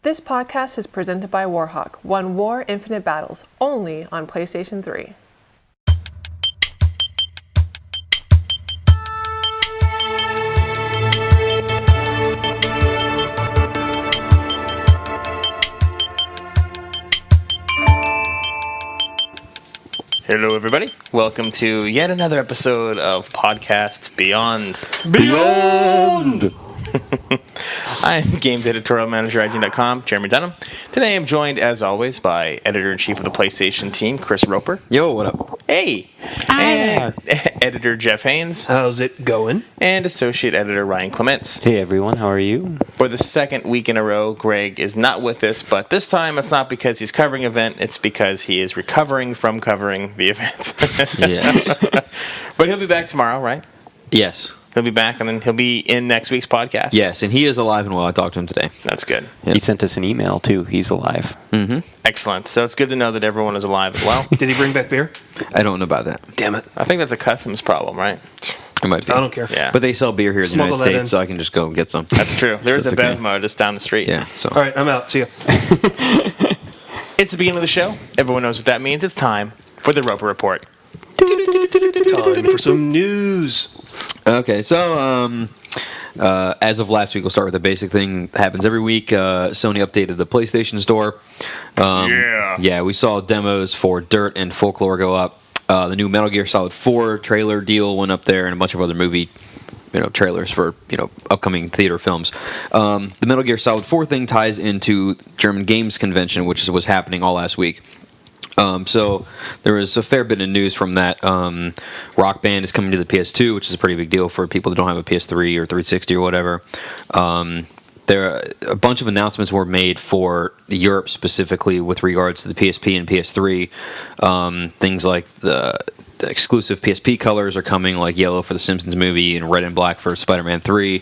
This podcast is presented by Warhawk, One War Infinite Battles, only on PlayStation 3. Hello, everybody. Welcome to yet another episode of Podcast Beyond. I'm Games Editorial Manager at IGN.com, Jeremy Dunham. Today I'm joined, as always, by Editor-in-Chief of the PlayStation team, Chris Roper. Yo, what up? Hey! And Editor Jeff Haynes. How's it going? And Associate Editor Ryan Clements. Hey everyone, how are you? For the second week in a row, Greg is not with us, but this time it's not because he's covering an event, it's because he is recovering from covering the event. Yes. But he'll be back tomorrow, right? Yes. He'll be back, and then he'll be in next week's podcast. Yes, and he is alive and well. I talked to him today. That's good. Yep. He sent us an email too. He's alive. Mm-hmm. Excellent. So it's good to know that everyone is alive as well. Did he bring back beer? I don't know about that. Damn it. I think that's a customs problem, right? It might be. I don't care. Yeah. But they sell beer here in the Smuggle United that States, in. so I can just go and get some. That's true. There's So a it's okay. Bevmo just down the street. Yeah, so. All right, I'm out. See ya. It's the beginning of the show. Everyone knows what that means. It's time for the Roper Report. Time for some news. Okay, so as of last week, we'll start with the basic thing that happens every week. Sony updated the PlayStation Store. Yeah, we saw demos for Dirt and Folklore go up. The new Metal Gear Solid 4 trailer deal went up there, and a bunch of other movie trailers for upcoming theater films. The Metal Gear Solid 4 thing ties into German Games Convention, which was happening all last week. So there was a fair bit of news from that. Rock Band is coming to the PS2, which is a pretty big deal for people that don't have a PS3 or 360 or whatever. A bunch of announcements were made for Europe specifically with regards to the PSP and PS3. Things like the exclusive PSP colors are coming, like yellow for the Simpsons movie and red and black for Spider-Man 3.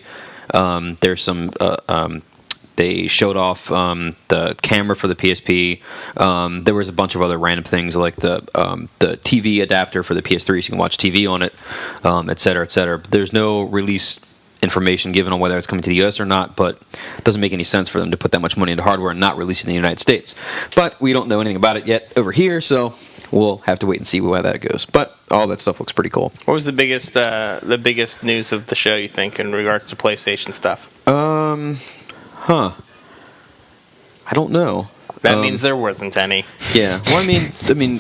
There's some... They showed off the camera for the PSP. There was a bunch of other random things like the TV adapter for the PS3, so you can watch TV on it, et cetera, et cetera. There's no release information given on whether it's coming to the US or not, but it doesn't make any sense for them to put that much money into hardware and not release it in the United States. But we don't know anything about it yet over here, so we'll have to wait and see where that goes. But all that stuff looks pretty cool. What was the biggest news of the show, you think, in regards to PlayStation stuff? I don't know. That means there wasn't any. Yeah. Well, I mean,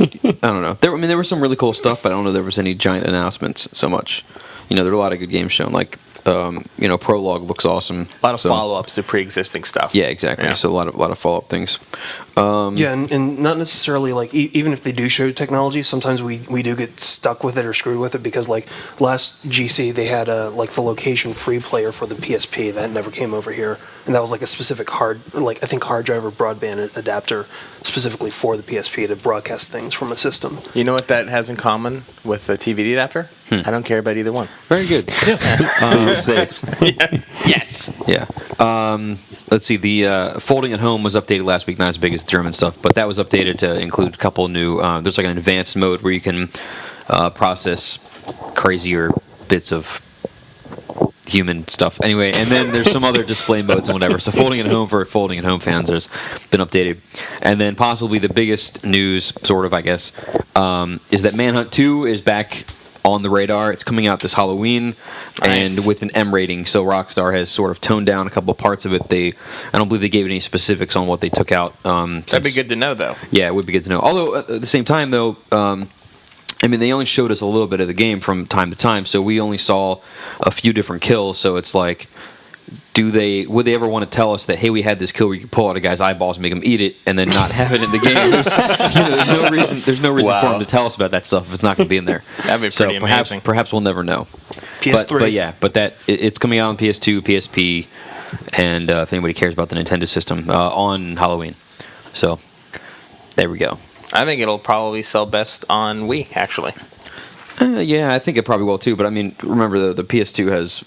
I don't know. There was some really cool stuff, but I don't know if there was any giant announcements so much. There were a lot of good games shown. Like, Prologue looks awesome. A lot of follow-ups to pre-existing stuff. Yeah, exactly. Yeah. So a lot of follow-up things. Yeah, and not necessarily like even if they do show technology, sometimes we do get stuck with it or screwed with it because like last GC they had the location free player for the PSP that never came over here, and that was like a specific hard drive or broadband adapter specifically for the PSP to broadcast things from a system. You know what that has in common with the DVD adapter? I don't care about either one. Very good. So you're safe. Yes. Yeah. Let's see. The folding at home was updated last week. Not as big as German stuff, but that was updated to include a couple new. There's like an advanced mode where you can process crazier bits of human stuff. Anyway, and then there's some other display modes and whatever. So folding at home for folding at home fans has been updated. And then possibly the biggest news, sort of, I guess, is that Manhunt 2 is back on the radar. It's coming out this Halloween, nice. And with an M rating. So Rockstar has sort of toned down a couple of parts of it. I don't believe they gave any specifics on what they took out. That'd be good to know, though. Yeah, it would be good to know. Although at the same time, though, they only showed us a little bit of the game from time to time, so we only saw a few different kills. So it's like, would they ever want to tell us that, hey, we had this kill where you could pull out a guy's eyeballs and make him eat it, and then not have it in the game? There's no reason for them to tell us about that stuff if it's not going to be in there. That'd be pretty amazing. Perhaps we'll never know. PS3. But it's coming out on PS2, PSP, and if anybody cares about the Nintendo system, on Halloween. So there we go. I think it'll probably sell best on Wii, actually. Yeah, I think it probably will too. But I mean, remember the PS2 has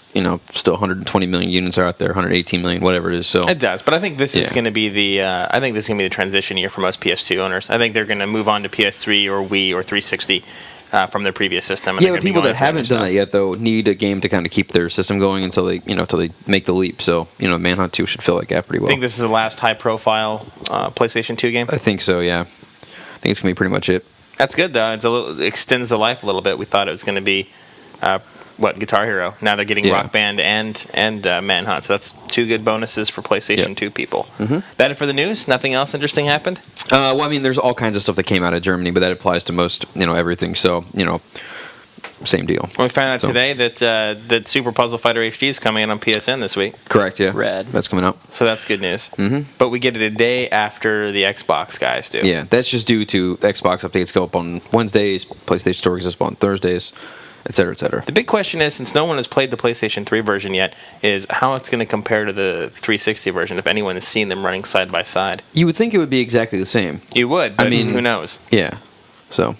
still 120 million units are out there, 118 million, whatever it is. So it does. But I think this is going to be the transition year for most PS2 owners. I think they're going to move on to PS3 or Wii or 360 from their previous system. And Yeah, they're but gonna be people going that for haven't new done that stuff. yet, though, need a game to kind of keep their system going until they make the leap. So, Manhunt 2 should fill that gap pretty well. I think this is the last high-profile PlayStation 2 game. I think so, yeah. I think it's going to be pretty much it. That's good, though. It extends the life a little bit. We thought it was going to be, Guitar Hero. Now they're getting Yeah. Rock Band and Manhunt. So that's two good bonuses for PlayStation Yep. 2 people. That it for the news? Nothing else interesting happened? Well, I mean, there's all kinds of stuff that came out of Germany, but that applies to most, everything. So, same deal. We found out So- today that Super Puzzle Fighter HD is coming in on PSN this week. Correct, yeah. Red. That's coming out. So that's good news. But we get it a day after the Xbox guys do. Yeah, that's just due to Xbox updates go up on Wednesdays, PlayStation Store goes up on Thursdays, et cetera, et cetera. The big question is, since no one has played the PlayStation 3 version yet, is how it's going to compare to the 360 version, if anyone has seen them running side by side. You would think it would be exactly the same. You would, but who knows? Yeah. So,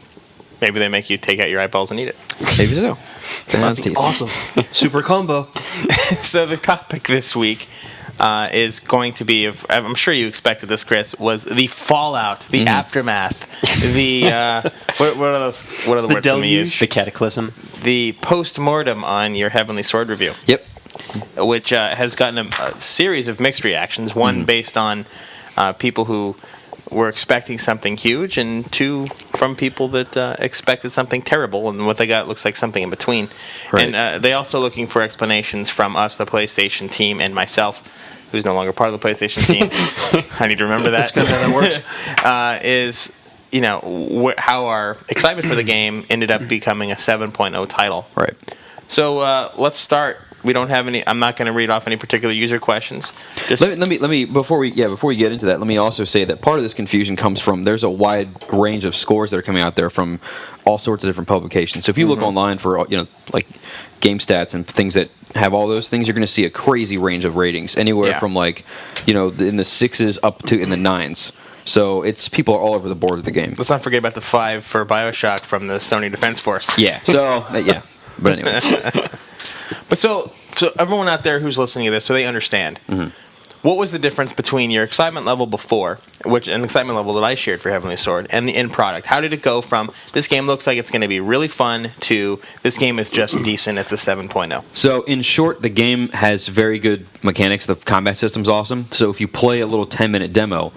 Maybe they make you take out your eyeballs and eat it. maybe so. Sounds tasty. Awesome. Super combo. So the topic this week is going to be, I'm sure you expected this, Chris, was the fallout, the aftermath, the what are those? What are the words let me use? The Cataclysm. The post-mortem on your Heavenly Sword review, Yep. which has gotten a series of mixed reactions. One based on people who were expecting something huge, and two from people that expected something terrible, and what they got looks like something in between. Right. And they also looking for explanations from us, the PlayStation team, and myself, who's no longer part of the PlayStation team. I need to remember that. That's good how that works. How our excitement for the game ended up becoming a 7.0 title. Right. So let's start. We don't have any. I'm not going to read off any particular user questions. Just Let me before we get into that, let me also say that part of this confusion comes from there's a wide range of scores that are coming out there from all sorts of different publications. So if you look online for like game stats and things that have all those things, you're going to see a crazy range of ratings, anywhere from like in the 6s up to in the 9s. So it's people are all over the board of the game. let's not forget about the 5 for BioShock from the Sony Defense Force. Yeah. So yeah. But anyway. But so everyone out there who's listening to this, so they understand, what was the difference between your excitement level before, which an excitement level that I shared for Heavenly Sword, and the end product? How did it go from this game looks like it's going to be really fun to this game is just decent, it's a 7.0? So in short, the game has very good mechanics. The combat system's awesome. So if you play a little 10-minute demo,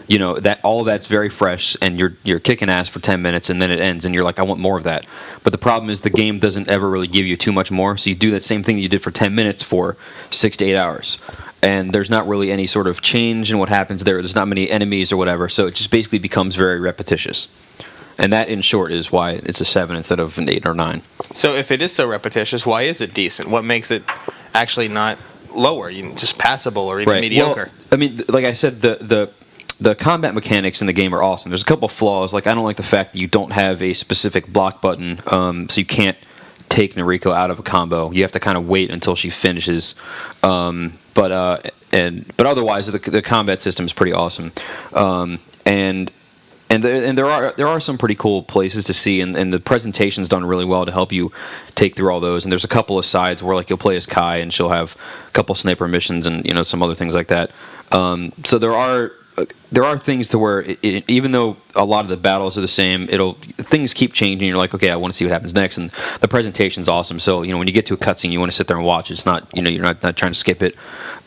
that all of that's very fresh, and you're kicking ass for 10 minutes, and then it ends, and you're like, I want more of that. But the problem is the game doesn't ever really give you too much more. So you do that same thing you did for 10 minutes for 6 to 8 hours, and there's not really any sort of change in what happens there. There's not many enemies or whatever, so it just basically becomes very repetitious. And that, in short, is why it's a 7 instead of an 8 or 9. So if it is so repetitious, why is it decent? What makes it actually not lower, just passable or even mediocre? Well, I mean, like I said, the combat mechanics in the game are awesome. There's a couple flaws. Like, I don't like the fact that you don't have a specific block button, so you can't take Noriko out of a combo. You have to kind of wait until she finishes. But otherwise, the combat system is pretty awesome. And there are some pretty cool places to see, and the presentation's done really well to help you take through all those. And there's a couple of sides where like you'll play as Kai, and she'll have a couple sniper missions and some other things like that. So there are things to where even though a lot of the battles are the same, things keep changing. You're like, okay, I want to see what happens next, and the presentation's awesome. So when you get to a cutscene, you want to sit there and watch. It's not you're not trying to skip it.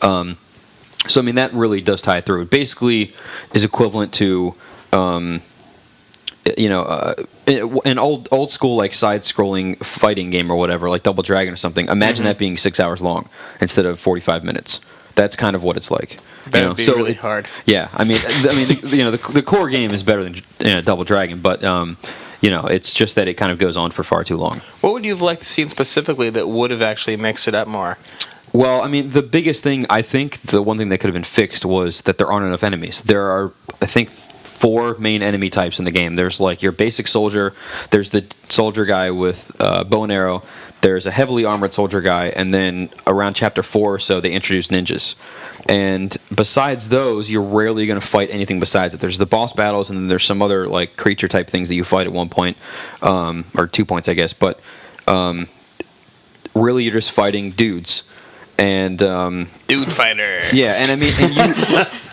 So I mean that really does tie it through. It basically is equivalent to an old school like side scrolling fighting game or whatever, like Double Dragon or something. Imagine that being 6 hours long instead of 45 minutes. That's kind of what it's like. That would be really hard. Yeah, I mean, the core game is better than Double Dragon, but it's just that it kind of goes on for far too long. What would you have liked to see specifically that would have actually mixed it up more? Well, I mean, the biggest thing, I think, the one thing that could have been fixed was that there aren't enough enemies. There are, I think, 4 main enemy types in the game. There's like your basic soldier, there's the soldier guy with bow and arrow, there's a heavily armored soldier guy, and then around chapter 4 or so, they introduce ninjas. And besides those, you're rarely going to fight anything besides it. There's the boss battles, and then there's some other like creature type things that you fight at one point, or 2 points, I guess. But really, you're just fighting dudes. And Dude fighter. yeah, and I mean,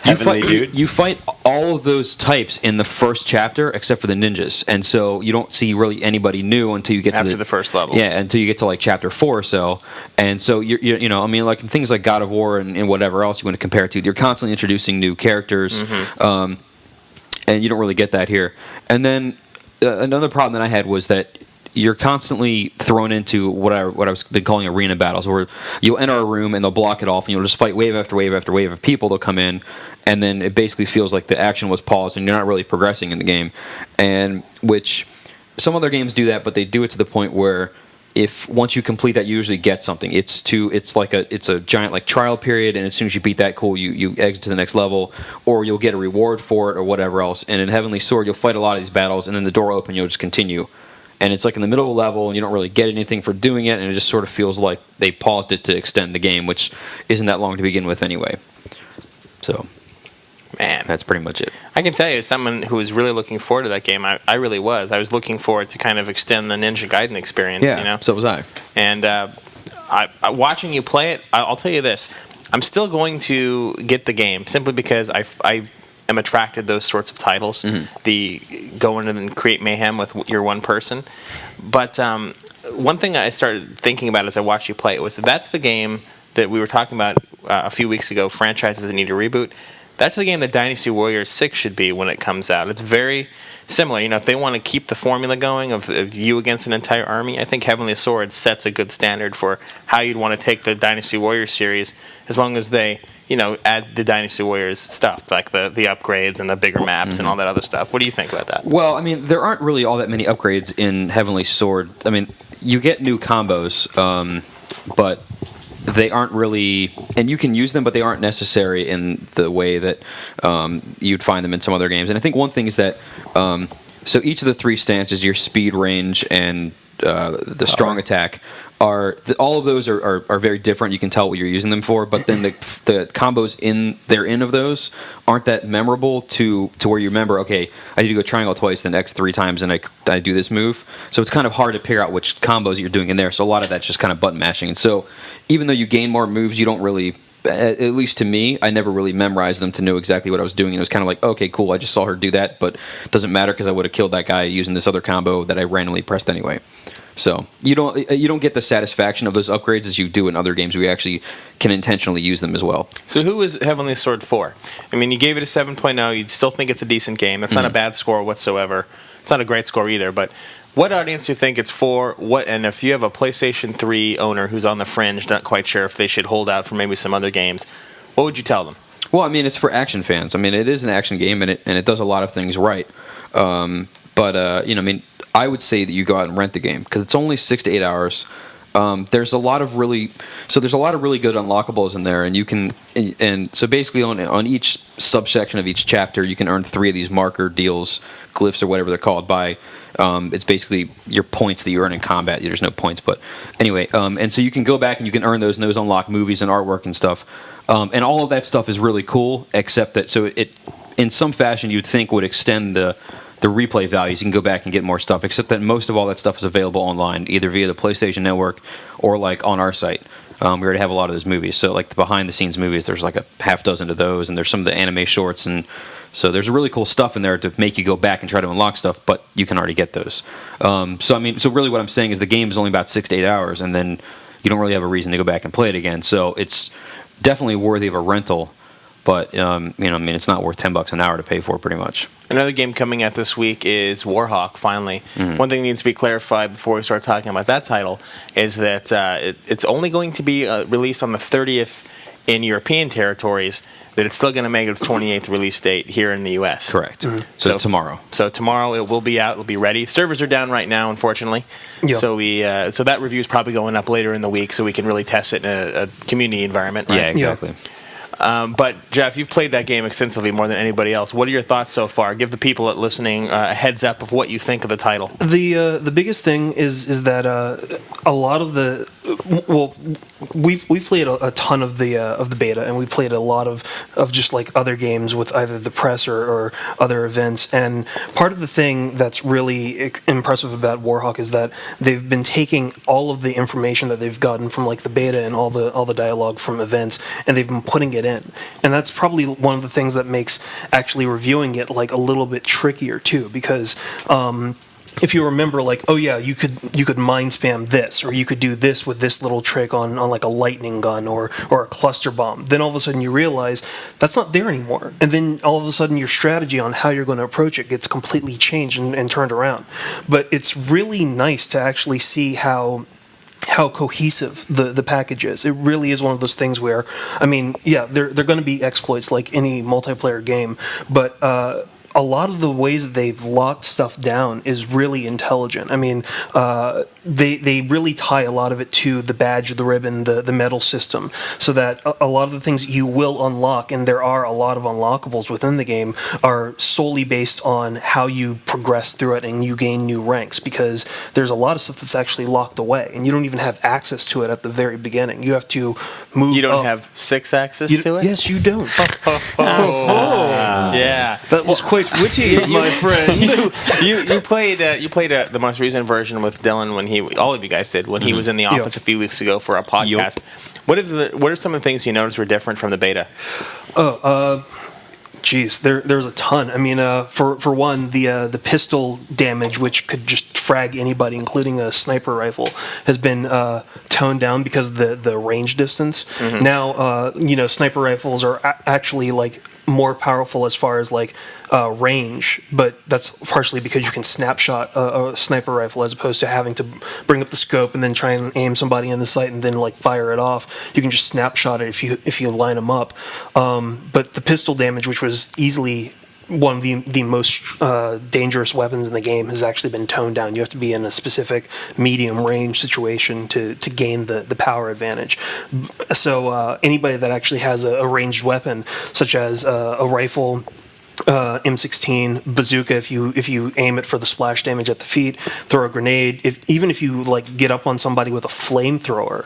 and Heavenly dude. You fight all of those types in the first chapter, except for the ninjas, and so you don't see really anybody new until you get After to the first level. Yeah, until you get to like chapter 4 or so, and so you know, I mean, like things like God of War and whatever else you want to compare it to, you're constantly introducing new characters, and you don't really get that here. And then another problem that I had was that you're constantly thrown into what I've been calling arena battles, where you'll enter a room and they'll block it off, and you'll just fight wave after wave after wave of people. They'll come in, and then it basically feels like the action was paused, and you're not really progressing in the game. And which some other games do that, but they do it to the point where if once you complete that, you usually get something. It's a giant like trial period, and as soon as you beat that, cool, you exit to the next level, or you'll get a reward for it or whatever else. And in Heavenly Sword, you'll fight a lot of these battles, and then the door open, you'll just continue. And it's like in the middle of a level, and you don't really get anything for doing it, and it just sort of feels like they paused it to extend the game, which isn't that long to begin with anyway. So, Man, that's pretty much it. I can tell you, as someone who was really looking forward to that game, I really was. I was looking forward to kind of extend the Ninja Gaiden experience. Yeah, you know? so was I. And watching you play it, I'll tell you this: I'm still going to get the game simply because I am attracted to those sorts of titles. The go in and create mayhem with your one person. But one thing I started thinking about as I watched you play it was that's the game that we were talking about a few weeks ago. Franchises that need a reboot. That's the game that Dynasty Warriors 6 should be when it comes out. It's very similar. You know, if they want to keep the formula going of you against an entire army, I think Heavenly Sword sets a good standard for how you'd want to take the Dynasty Warriors series, as long as they, you know, add the Dynasty Warriors stuff, like the upgrades and the bigger maps and all that other stuff. What do you think about that? Well, I mean, there aren't really all that many upgrades in Heavenly Sword. I mean, you get new combos, but they aren't really, and you can use them, but they aren't necessary in the way that you'd find them in some other games. And I think one thing is that, so each of the three stances, your speed, range, and the strong attack, all of those are very different. You can tell what you're using them for, but then the combos in of those aren't that memorable to where you remember, okay, I need to go triangle twice, then X 3 times, and I do this move. So it's kind of hard to figure out which combos you're doing in there. So a lot of that's just kind of button mashing. And so even though you gain more moves, you don't really, at least to me, I never really memorized them to know exactly what I was doing. And it was kind of like, okay, cool, I just saw her do that, but it doesn't matter because I would have killed that guy using this other combo that I randomly pressed anyway. So you don't get the satisfaction of those upgrades as you do in other games where you actually can intentionally use them as well. So who is Heavenly Sword for? I mean, you gave it a 7.0. You still think it's a decent game. That's not a bad score whatsoever. It's not a great score either. But what audience do you think it's for? And if you have a PlayStation 3 owner who's on the fringe, not quite sure if they should hold out for maybe some other games, what would you tell them? Well, I mean, it's for action fans. I mean, it is an action game, and it does a lot of things right. But you know, I mean, I would say that you go out and rent the game because it's only 6 to 8 hours. There's a lot of really good unlockables in there, and you can and so basically on each subsection of each chapter, you can earn 3 of these marker deals, glyphs or whatever they're called by. It's basically your points that you earn in combat. There's no points, but anyway, and so you can go back and you can earn those, and those unlock movies and artwork and stuff. And all of that stuff is really cool, except that so it in some fashion you'd think would extend the replay values. You can go back and get more stuff, except that most of all that stuff is available online, either via the PlayStation Network or like on our site. We already have a lot of those movies. So like the behind the scenes movies, there's like a half dozen of those, and there's some of the anime shorts, and so there's really cool stuff in there to make you go back and try to unlock stuff, but you can already get those. So I mean, so really what I'm saying is the game is only about 6 to 8 hours, and then you don't really have a reason to go back and play it again. So it's definitely worthy of a rental. But you know, I mean, it's not worth $10 an hour to pay for, pretty much. Another game coming out this week is Warhawk. Finally, one thing that needs to be clarified before we start talking about that title is that it's only going to be released on the 30th in European territories. That it's still going to make its 28th release date here in the U.S. Correct. So tomorrow. So tomorrow it will be out. It'll be ready. Servers are down right now, unfortunately. Yep. So so that review is probably going up later in the week, so we can really test it in a community environment. Right? Yeah, exactly. But Jeff, you've played that game extensively, more than anybody else. What are your thoughts so far? Give the people listening a heads up of what you think of the title. The biggest thing is that a lot of well, we've played a ton of the beta, and we played a lot of just like other games with either the press or other events. And part of the thing that's really impressive about Warhawk is that they've been taking all of the information that they've gotten from like the beta and all the dialogue from events, and they've been putting it in. And that's probably one of the things that makes actually reviewing it like a little bit trickier too, because if you remember, like, oh yeah, you could mind spam this, or you could do this with this little trick on like a lightning gun or a cluster bomb. Then all of a sudden you realize that's not there anymore, and then all of a sudden your strategy on how you're going to approach it gets completely changed and turned around. But it's really nice to actually see how cohesive the package is. It really is one of those things where, I mean, yeah, they're going to be exploits like any multiplayer game, but a lot of the ways that they've locked stuff down is really intelligent. I mean, they really tie a lot of it to the badge, the ribbon, the medal system, so that a lot of the things you will unlock, and there are a lot of unlockables within the game, are solely based on how you progress through it and you gain new ranks, because there's a lot of stuff that's actually locked away, and you don't even have access to it at the very beginning. You have to move You don't up. have 6 access to it? Yes, you don't. Yeah. That was quite witty, my friend. You played the most recent version with Dylan when all of you guys did when he was in the office a few weeks ago for a podcast. What are some of the things you noticed were different from the beta? Geez, there's a ton. I mean, for one, the pistol damage, which could just frag anybody, including a sniper rifle, has been toned down because of the range distance. Mm-hmm. Now, sniper rifles are actually like more powerful as far as like range, but that's partially because you can snapshot a sniper rifle as opposed to having to bring up the scope and then try and aim somebody in the sight and then like fire it off. You can just snapshot it if you line them up. But the pistol damage, which was easily one of the most dangerous weapons in the game, has actually been toned down. You have to be in a specific medium range situation to gain the power advantage. So anybody that actually has a ranged weapon, such as a rifle, M16, bazooka, if you aim it for the splash damage at the feet, throw a grenade, even if you like get up on somebody with a flamethrower,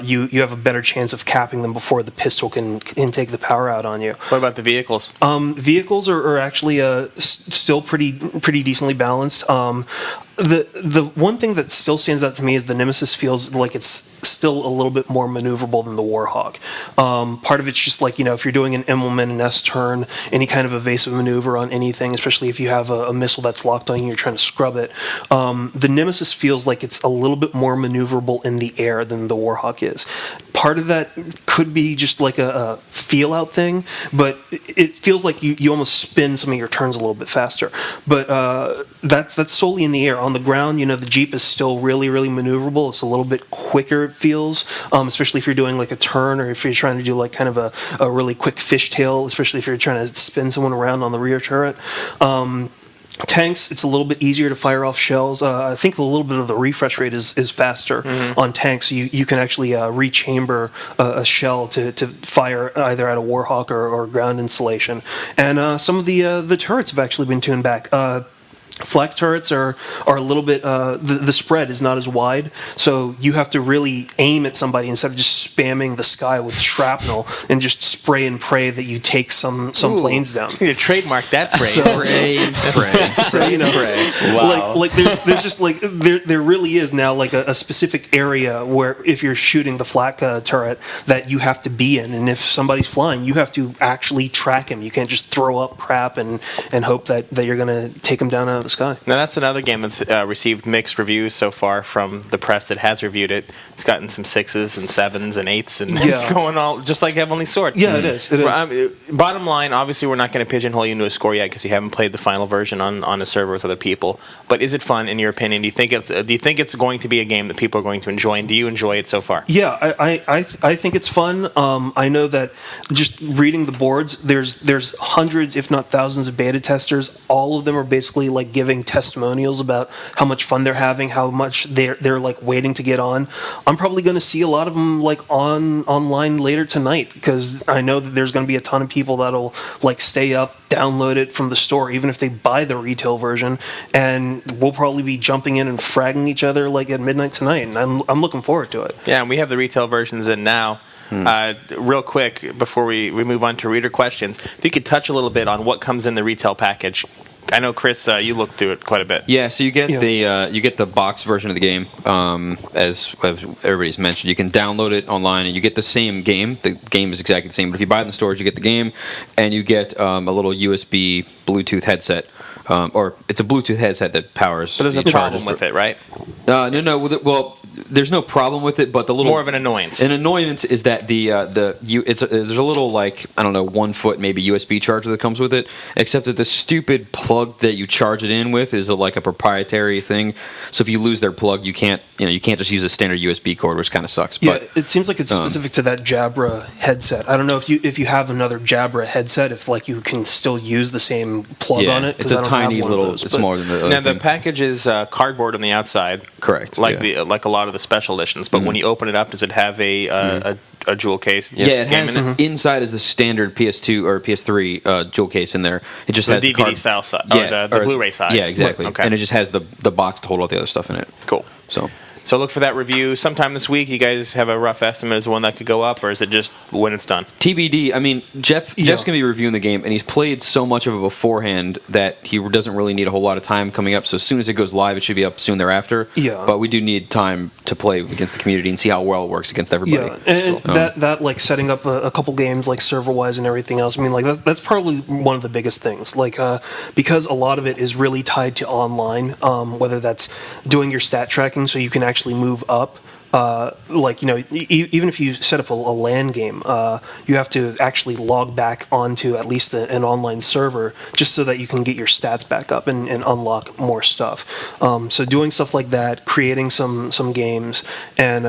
you have a better chance of capping them before the pistol can take the power out on you. What about the vehicles? Vehicles are actually still pretty decently balanced. The one thing that still stands out to me is the Nemesis feels like it's still a little bit more maneuverable than the Warhawk. Part of it's just like, if you're doing an M1 and an S turn, any kind of evasive maneuver on anything, especially if you have a missile that's locked on you and you're trying to scrub it, the Nemesis feels like it's a little bit more maneuverable in the air than the Warhawk is. Part of that could be just like a feel-out thing, but it feels like you almost spin some of your turns a little bit faster. But that's solely in the air. On the ground, the Jeep is still really, really maneuverable. It's a little bit quicker, it feels, especially if you're doing like a turn or if you're trying to do like kind of a really quick fishtail, especially if you're trying to spin someone around on the rear turret. Tanks, it's a little bit easier to fire off shells. I think a little bit of the refresh rate is faster on tanks. You can actually rechamber a shell to fire either at a Warhawk or ground installation. And some of the turrets have actually been tuned back. Flak turrets are a little bit, the spread is not as wide, so you have to really aim at somebody instead of just spamming the sky with shrapnel and just spray and pray that you take some planes down. You trademark that phrase. Wow. Like there's just like there really is now like a specific area where if you're shooting the flak turret that you have to be in, and if somebody's flying, you have to actually track him. You can't just throw up crap and hope that you're gonna take him down out of the sky. Now that's another game that's received mixed reviews so far from the press that has reviewed it. It's gotten some 6s and 7s and 8s, and it's going all just like Heavenly Sword. Yeah, it is. Bottom line, obviously, we're not going to pigeonhole you into a score yet because you haven't played the final version on a server with other people. But is it fun, in your opinion? Do you think it's going to be a game that people are going to enjoy, and do you enjoy it so far? Yeah, I think it's fun. I know that just reading the boards, there's hundreds, if not thousands, of beta testers. All of them are basically like giving testimonials about how much fun they're having, how much they're like waiting to get on. I'm probably going to see a lot of them like online later tonight because I know that there's going to be a ton of people that'll like stay up, download it from the store, even if they buy the retail version, and we'll probably be jumping in and fragging each other like at midnight tonight, and I'm looking forward to it. Yeah, and we have the retail versions in now. Real quick, before we move on to reader questions, if you could touch a little bit on what comes in the retail package. I know, Chris, you looked through it quite a bit. Yeah, so you get the box version of the game, as everybody's mentioned. You can download it online, and you get the same game. The game is exactly the same, but if you buy it in the stores, you get the game, and you get a little USB Bluetooth headset. Or it's a Bluetooth headset that powers. But there's a problem with it, right? No. Well, there's no problem with it, but the little more of an annoyance. An annoyance is that there's a little, like, I don't know, 1 foot maybe USB charger that comes with it. Except that the stupid plug that you charge it in with is like a proprietary thing. So if you lose their plug, you can't just use a standard USB cord, which kind of sucks. Yeah, but it seems like it's specific to that Jabra headset. I don't know if you have another Jabra headset, if like you can still use the same plug on it. It's a tiny little. It's smaller than the. Now the package is cardboard on the outside. Correct. Like like a lot of the special editions. But when you open it up, does it have a jewel case? Yeah, it has. Inside is the standard PS2 or PS3 jewel case in there. It just has the DVD style size, or the Blu-ray size. Yeah, exactly. Okay. And it just has the box to hold all the other stuff in it. Cool. So look for that review sometime this week. You guys have a rough estimate as to when that could go up, or is it just when it's done? TBD. I mean, Jeff's going to be reviewing the game, and he's played so much of it beforehand that he doesn't really need a whole lot of time coming up. So as soon as it goes live, it should be up soon thereafter. Yeah. But we do need time to play against the community and see how well it works against everybody. Yeah, and that like setting up a couple games like server-wise and everything else. I mean, like that's probably one of the biggest things. Like because a lot of it is really tied to online, whether that's doing your stat tracking so you can actually move up. Like, even if you set up a LAN game, you have to actually log back onto at least an online server just so that you can get your stats back up and unlock more stuff. So doing stuff like that, creating some games, and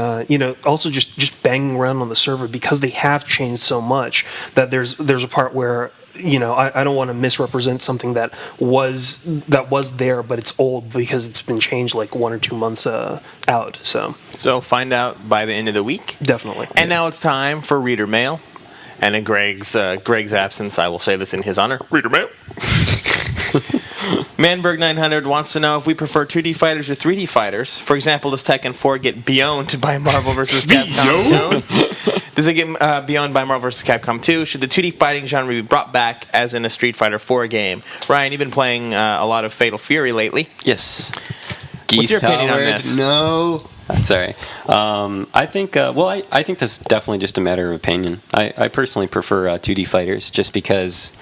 also just banging around on the server, because they have changed so much that there's a part where I don't want to misrepresent something that was there, but it's old because it's been changed like 1 or 2 months out. So find out by the end of the week. Definitely. And now it's time for reader mail. And in Greg's absence, I will say this in his honor. Reader mail. Manberg 900 wants to know if we prefer 2D fighters or 3D fighters. For example, does Tekken 4 get beyond by Marvel vs. Capcom 2? Does it get beyond by Marvel vs. Capcom 2? Should the 2D fighting genre be brought back as in a Street Fighter 4 game? Ryan, you've been playing a lot of Fatal Fury lately. Yes. What's your opinion on this? No. Sorry. I think, I think this is definitely just a matter of opinion. I personally prefer 2D fighters just because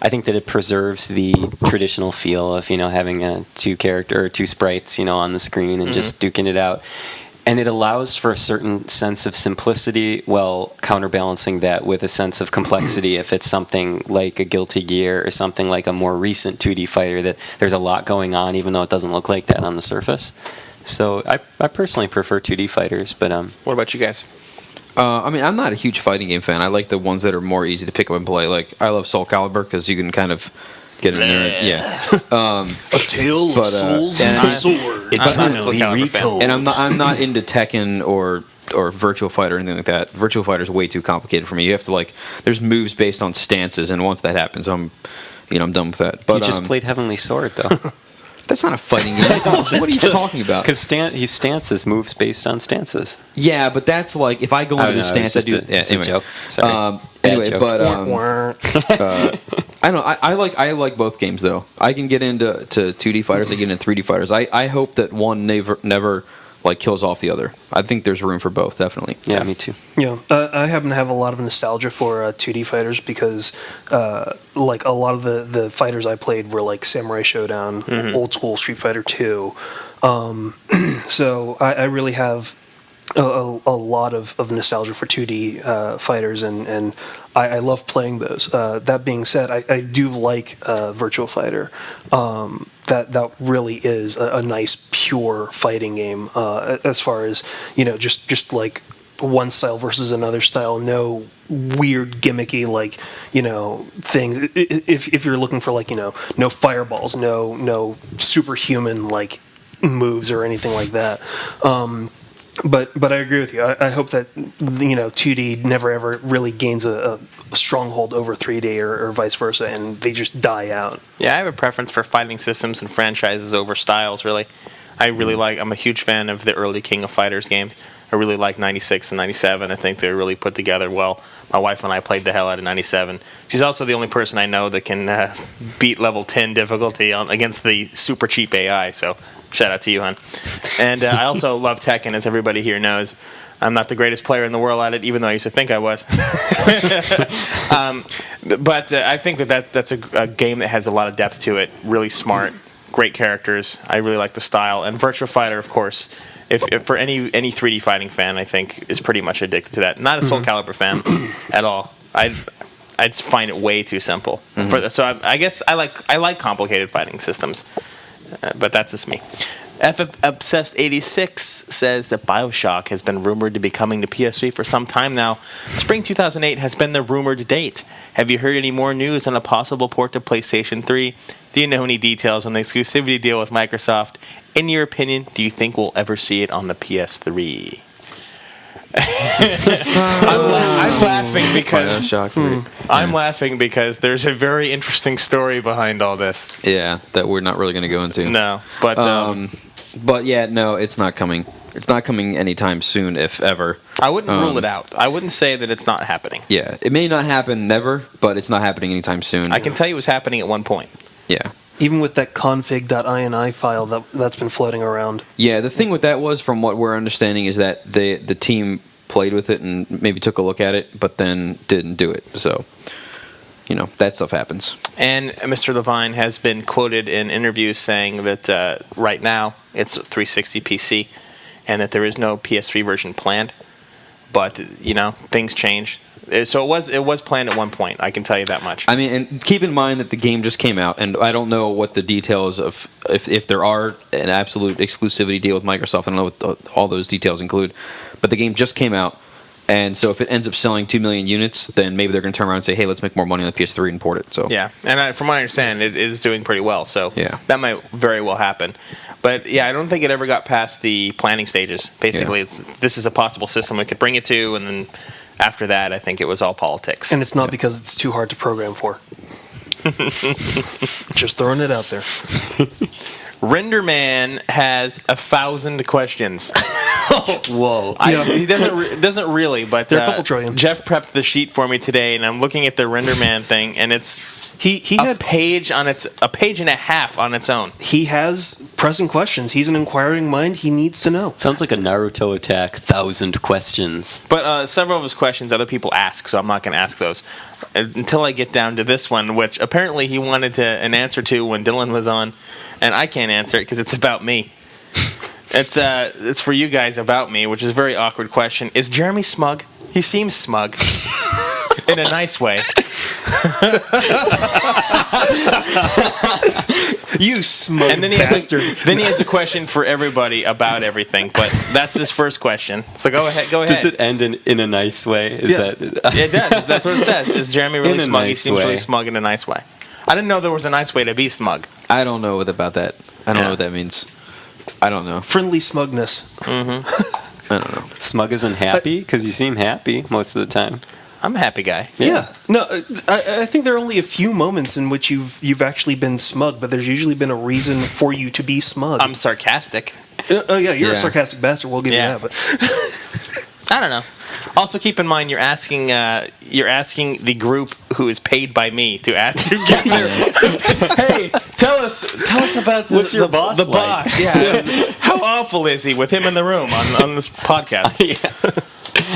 I think that it preserves the traditional feel of, having two sprites, on the screen and just duking it out. And it allows for a certain sense of simplicity while counterbalancing that with a sense of complexity if it's something like a Guilty Gear or something like a more recent 2D fighter that there's a lot going on even though it doesn't look like that on the surface. So I personally prefer 2D fighters, but what about you guys? I'm not a huge fighting game fan. I like the ones that are more easy to pick up and play. Like, I love Soul Calibur because you can kind of get in there. Yeah. A tale of souls and sword. It's finally retold. And I'm not into Tekken or Virtua Fighter or anything like that. Virtua Fighter is way too complicated for me. You have to there's moves based on stances, and once that happens, I'm done with that. But you just played Heavenly Sword though. That's not a fighting game. What are you talking about? Because he stances moves based on stances. Yeah, but that's like if I go into the stance, I do. It's a joke. Sorry. Anyway, joke. but I don't know. I like both games though. I can get into 2D fighters. I get into 3D fighters. I hope that one never kills off the other. I think there's room for both, definitely. Yeah, me too. Yeah, I happen to have a lot of nostalgia for 2D fighters because, a lot of the fighters I played were like Samurai Showdown, old school Street Fighter 2. So I really have a lot of nostalgia for 2D fighters, and I love playing those. That being said, I do like Virtua Fighter. That really is a nice pure fighting game as far as just like one style versus another style, no weird gimmicky things. If you're looking for no fireballs, no superhuman moves or anything like that. But I agree with you. I hope that 2D never ever really gains a stronghold over 3D or vice versa, and they just die out. Yeah, I have a preference for fighting systems and franchises over styles. Really, I'm a huge fan of the early King of Fighters games. I really like 96 and 97. I think they're really put together well. My wife and I played the hell out of 97. She's also the only person I know that can beat level 10 difficulty against the super cheap AI. So shout out to you, hon. And I also love Tekken, as everybody here knows. I'm not the greatest player in the world at it, even though I used to think I was. But I think that's a game that has a lot of depth to it. Really smart, great characters. I really like the style. And Virtua Fighter, of course, if for any 3D fighting fan, I think is pretty much addicted to that. Not a Soul Calibur fan at all. I'd find it way too simple. So I guess I like complicated fighting systems, but that's just me. Obsessed 86 says that BioShock has been rumored to be coming to PS3 for some time now. Spring 2008 has been the rumored date. Have you heard any more news on a possible port to PlayStation 3? Do you know any details on the exclusivity deal with Microsoft? In your opinion, do you think we'll ever see it on the PS3? I'm laughing because there's a very interesting story behind all this. Yeah, that we're not really going to go into. No, but yeah, no, it's not coming. It's not coming anytime soon, if ever. I wouldn't rule it out. I wouldn't say that it's not happening. Yeah, it may not happen never, but it's not happening anytime soon. I can tell you it was happening at one point. Yeah. Even with that config.ini file that's been floating around. Yeah, the thing with that was, from what we're understanding, is that the team played with it and maybe took a look at it, but then didn't do it. So, that stuff happens. And Mr. Levine has been quoted in interviews saying that right now it's 360 PC and that there is no PS3 version planned. But, things change. So it was planned at one point, I can tell you that much. I mean, and keep in mind that the game just came out, and I don't know what the details of, if there are an absolute exclusivity deal with Microsoft, I don't know what all those details include, but the game just came out, and so if it ends up selling 2 million units, then maybe they're going to turn around and say, hey, let's make more money on the PS3 and port it. So yeah, and from what I understand, it is doing pretty well, so yeah, that might very well happen. But yeah, I don't think it ever got past the planning stages. Basically, this is a possible system we could bring it to, and then after that, I think it was all politics. And it's not because it's too hard to program for. Just throwing it out there. Renderman has 1,000 questions. Whoa! He doesn't really, but there are a couple trillion. Jeff prepped the sheet for me today, and I'm looking at the Renderman thing, and it's he had a page and a half on its own. He has pressing questions. He's an inquiring mind. He needs to know. Sounds like a Naruto attack. 1,000 questions. But several of his questions other people ask, so I'm not going to ask those until I get down to this one, which apparently he wanted an answer to when Dylan was on, and I can't answer it because it's about me. It's for you guys about me, which is a very awkward question. Is Jeremy smug? He seems smug. In a nice way. You smug and then bastard. Then he has a question for everybody about everything, but that's his first question. So go ahead. Does it end in a nice way? It does. That's what it says. Is Jeremy really smug? He seems really smug in a nice way. I didn't know there was a nice way to be smug. I don't know about that. I don't know what that means. I don't know. Friendly smugness. Mm-hmm. I don't know. Smug isn't happy? Because you seem happy most of the time. I'm a happy guy. Yeah. No, I think there are only a few moments in which you've actually been smug, but there's usually been a reason for you to be smug. I'm sarcastic. Oh yeah, you're a sarcastic bastard. We'll give you that. But I don't know. Also, keep in mind you're asking the group who is paid by me to ask to give their. Hey, tell us about what's your boss? The like? boss. Yeah. How awful is he with him in the room on this podcast?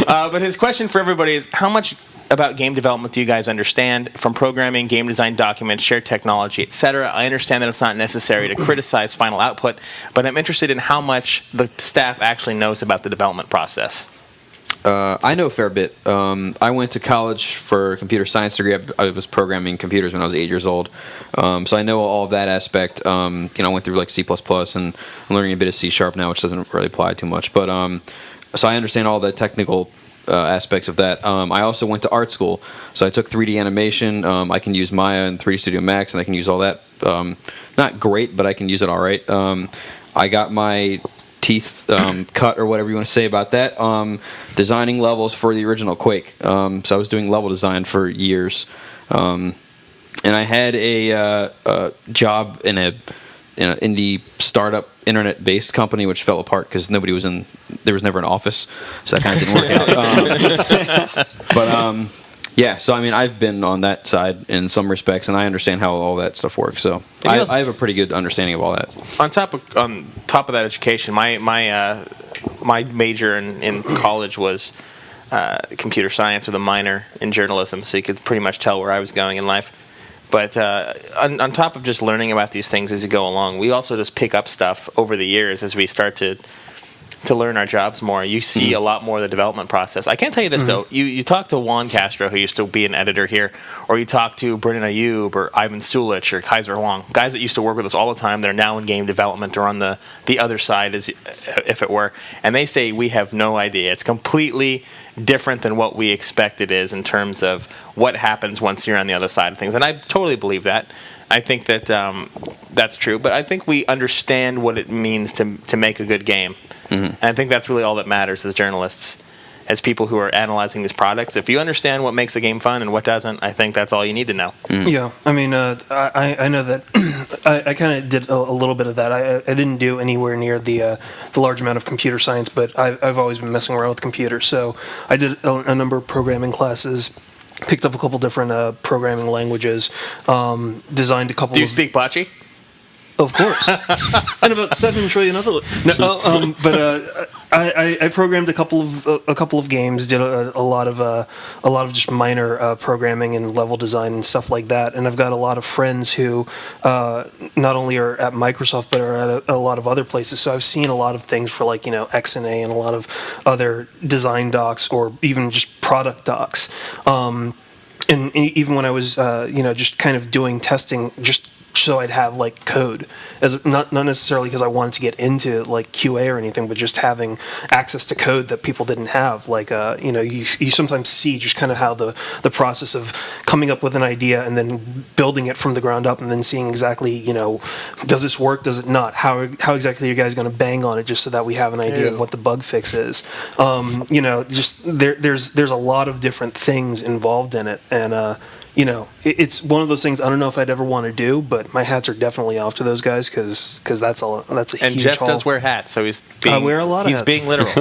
But his question for everybody is: how much about game development do you guys understand? From programming, game design documents, shared technology, etc. I understand that it's not necessary to criticize final output, but I'm interested in how much the staff actually knows about the development process. I know a fair bit. I went to college for a computer science degree. I was programming computers when I was 8 years old, so I know all of that aspect. I went through like C++ and I'm learning a bit of C# now, which doesn't really apply too much. But so I understand all the technical aspects of that. I also went to art school, so I took 3D animation. I can use Maya and 3D Studio Max, and I can use all that. Not great, but I can use it all right. I got my teeth cut or whatever you want to say about that. Designing levels for the original Quake. So I was doing level design for years, and I had a job in an indie startup internet-based company, which fell apart because there was never an office, so that kind of didn't work out. Yeah, so I mean, I've been on that side in some respects, and I understand how all that stuff works. So I have a pretty good understanding of all that. On top of that education, my major in college was computer science with a minor in journalism, so you could pretty much tell where I was going in life. But on top of just learning about these things as you go along, we also just pick up stuff over the years as we start to learn our jobs more. You see a lot more of the development process. I can't tell you this, though. You talk to Juan Castro, who used to be an editor here, or you talk to Brennan Ayub or Ivan Stulich or Kaiser Huang, guys that used to work with us all the time. They're now in game development or on the other side, as if it were. And they say, we have no idea. It's completely different than what we expect it is in terms of what happens once you're on the other side of things. And I totally believe that. I think that that's true. But I think we understand what it means to make a good game. And I think that's really all that matters as journalists, as people who are analyzing these products. If you understand what makes a game fun and what doesn't, I think that's all you need to know. Yeah, I mean, I know that I kind of did a little bit of that. I didn't do anywhere near the large amount of computer science, but I've always been messing around with computers. So I did a number of programming classes, picked up a couple different programming languages, designed a couple. Do you speak Bocce? Of course, and about 7 trillion other. No, but I programmed a couple of games, did a lot of just minor programming and level design and stuff like that. And I've got a lot of friends who not only are at Microsoft but are at a lot of other places. So I've seen a lot of things for XNA and a lot of other design docs or even just product docs. And even when I was just kind of doing testing, just so I'd have code, as not necessarily because I wanted to get into QA or anything, but just having access to code that people didn't have. You sometimes see just kind of how the process of coming up with an idea and then building it from the ground up, and then seeing exactly does this work, does it not? How exactly are you guys going to bang on it, just so that we have an idea of what the bug fix is. Just there's a lot of different things involved in it, and it's one of those things I don't know if I'd ever want to do, but my hats are definitely off to those guys because that's a and huge Jeff haul. does wear hats, so he's being, I wear a lot of he's hats. being literal.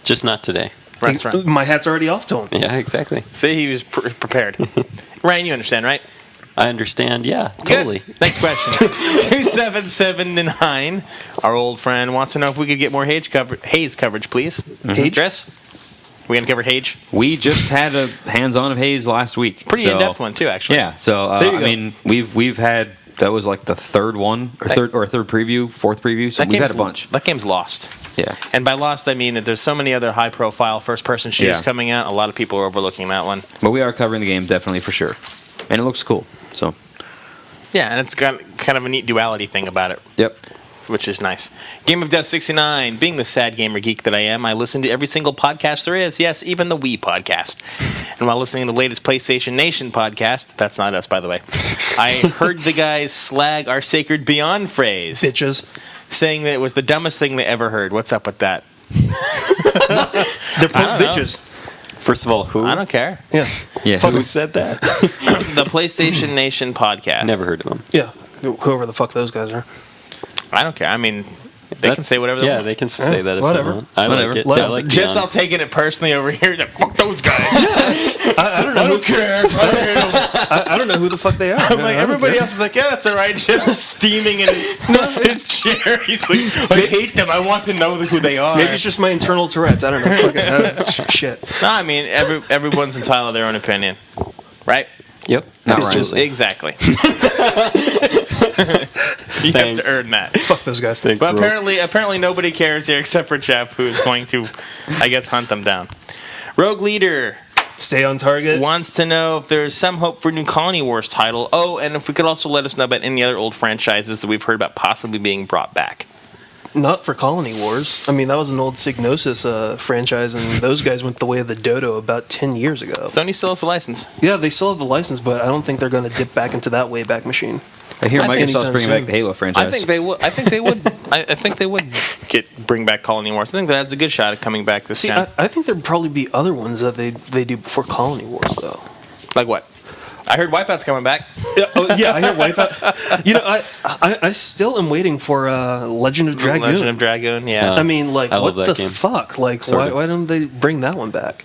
Just not today. Restaurant. My hat's already off to him. Yeah, exactly. See, he was prepared. Ryan, you understand, right? I understand. Yeah, totally. Good. Next question. 2779, our old friend, wants to know if we could get more Hayes coverage, please. Hayes? Chris? We gonna cover Hayes? We just had a hands-on of Hayes last week. Pretty in-depth one too, actually. Yeah. So There you I go. mean, we've had, that was like the third one or third preview, fourth preview. So we've had a bunch. That game's lost. Yeah. And by lost, I mean that there's so many other high-profile first-person shooters Yeah. coming out. A lot of people are overlooking that one. But we are covering the game definitely for sure, and it looks cool. So. Yeah, and it's got kind of a neat duality thing about it. Yep. Which is nice. Game of Death 69. Being the sad gamer geek that I am, I listen to every single podcast there is. Yes, even the Wii podcast. And while listening to the latest PlayStation Nation podcast, that's not us, by the way, I heard the guys slag our Sacred Beyond phrase. Bitches. Saying that it was the dumbest thing they ever heard. What's up with that? They're bitches. First of all, who? I don't care. Yeah. Yeah. Who said that? The PlayStation Nation podcast. Never heard of them. Yeah. Whoever the fuck those guys are. I don't care. I mean, they can say whatever they want. Yeah, they can say that if whatever. they want. I Whatever. like it. Let I them. like Jeff's Beyond. all taking it personally over here. Like, fuck those guys. I don't know. I don't care. I don't know who the fuck they are. I'm like, everybody else is like, yeah, that's all right. Jeff's steaming in his chair. He's like, I hate them. I want to know who they are. Maybe it's just my internal Tourette's. I don't know. Fucking, shit. No, I mean, everyone's entitled to their own opinion. Right? Yep. Not It's right. just- exactly. You have Thanks. to earn that. Fuck those guys. Thanks, But Rob. apparently nobody cares here except for Jeff, who is going to, I guess, hunt them down. Rogue Leader Stay on target. wants to know if there's some hope for a new Colony Wars title. Oh, and if we could also let us know about any other old franchises that we've heard about possibly being brought back. Not for Colony Wars. I mean, that was an old Psygnosis franchise, and those guys went the way of the dodo about 10 years ago. Sony still has a license. Yeah, they still have the license, but I don't think they're going to dip back into that Wayback Machine. I hear I think Microsoft's anytime bringing back soon. the Halo franchise. I think they would. I think they would bring back Colony Wars. I think that has a good shot at coming back this See, time. I think there'd probably be other ones that they do before Colony Wars, though. Like what? I heard Wipeout's coming back. Yeah, I hear Wipeout. I still am waiting for Legend of Dragoon. Legend of Dragoon, yeah. I mean, like, I what love the that game. fuck? Like, Sort of. why don't they bring that one back?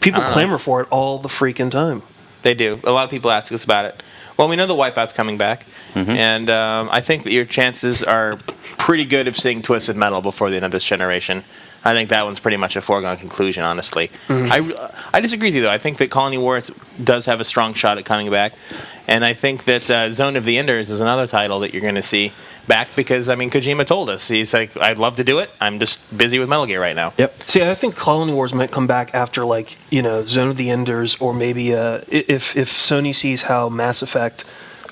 People clamor for it all the freaking time. They do. A lot of people ask us about it. Well, we know the Wipeout's coming back, and I think that your chances are pretty good of seeing Twisted Metal before the end of this generation. I think that one's pretty much a foregone conclusion, honestly. I disagree with you, though. I think that Colony Wars does have a strong shot at coming back, and I think that Zone of the Enders is another title that you're going to see back because, I mean, Kojima told us. He's like, I'd love to do it. I'm just busy with Metal Gear right now. Yep. See, I think Colony Wars might come back after, like, Zone of the Enders, or maybe if Sony sees how Mass Effect,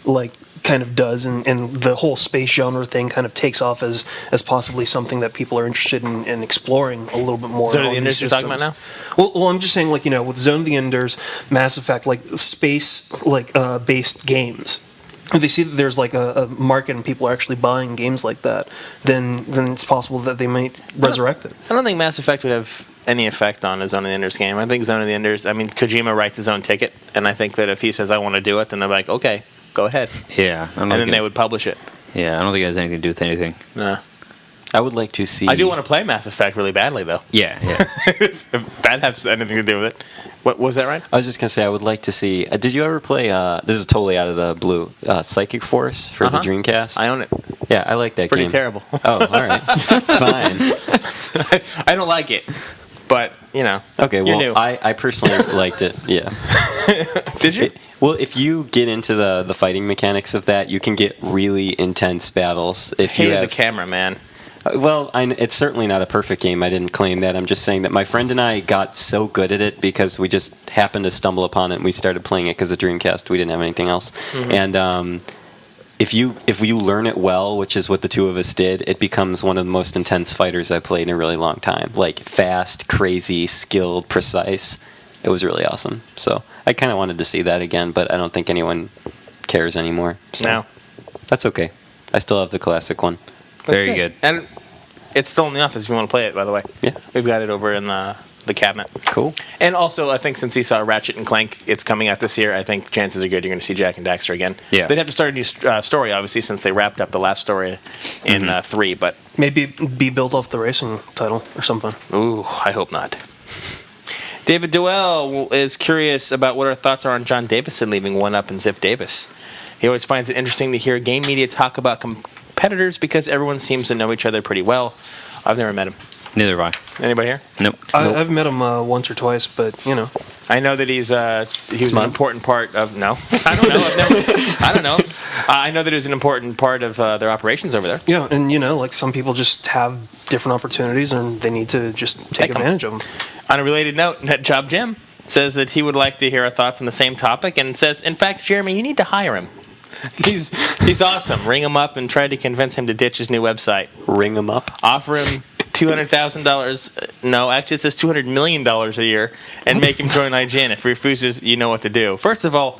like, kind of does, and the whole space genre thing kind of takes off as possibly something that people are interested in exploring a little bit more. Zone of the on Enders these you're talking about systems. Well, I'm just saying, like, with Zone of the Enders, Mass Effect, like, space, like, based games. If they see that there's like a market and people are actually buying games like that, then it's possible that they might resurrect it. I don't think Mass Effect would have any effect on a Zone of the Enders game. I think Zone of the Enders, I mean, Kojima writes his own ticket, and I think that if he says, I want to do it, then they're like, okay, go ahead. Yeah. And then they would publish it. Yeah, I don't think it has anything to do with anything. No. I would like to see. I do want to play Mass Effect really badly, though. Yeah. If that has anything to do with it. What was that, right? I was just gonna say I would like to see. Did you ever play? This is totally out of the blue. Psychic Force for the Dreamcast. I own it. Yeah, I like that It's pretty game. terrible. Oh, all right, fine. I don't like it, but, Okay, you're well, new. I personally liked it. Yeah. Did you? Well, if you get into the fighting mechanics of that, you can get really intense battles. If you Hated have the camera, man. Well, it's certainly not a perfect game. I didn't claim that. I'm just saying that my friend and I got so good at it because we just happened to stumble upon it and we started playing it because of Dreamcast. We didn't have anything else. And if you learn it well, which is what the two of us did, it becomes one of the most intense fighters I've played in a really long time. Like fast, crazy, skilled, precise. It was really awesome. So I kind of wanted to see that again, but I don't think anyone cares anymore. So No. that's okay. I still have the classic one. That's Very good. And it's still in the office if you want to play it, by the way. Yeah. We've got it over in the cabinet. Cool. And also, I think since he saw Ratchet and Clank, it's coming out this year, I think chances are good you're going to see Jack and Daxter again. Yeah. They'd have to start a new story, obviously, since they wrapped up the last story in 3, but Maybe be built off the racing title or something. ooh, I hope not. David Duell is curious about what our thoughts are on John Davison leaving 1UP and Ziff Davis. He always finds it interesting to hear game media talk about competitors because everyone seems to know each other pretty well. I've never met him. Neither have I. Anybody here? Nope. I've met him once or twice, but I know that he's an Smug? important part of. No, I don't know. I don't know. I know that he's an important part of their operations over there. yeah, and like some people just have different opportunities and they need to just take Take 'em. advantage of them. On a related note, NetJob Jim says that he would like to hear our thoughts on the same topic, and says, in fact, Jeremy, you need to hire him. He's awesome. Ring him up and try to convince him to ditch his new website. Ring them up. Offer him $200,000. No, actually, it says $200 million a year, and make him join IGN. If he refuses, you know what to do. First of all,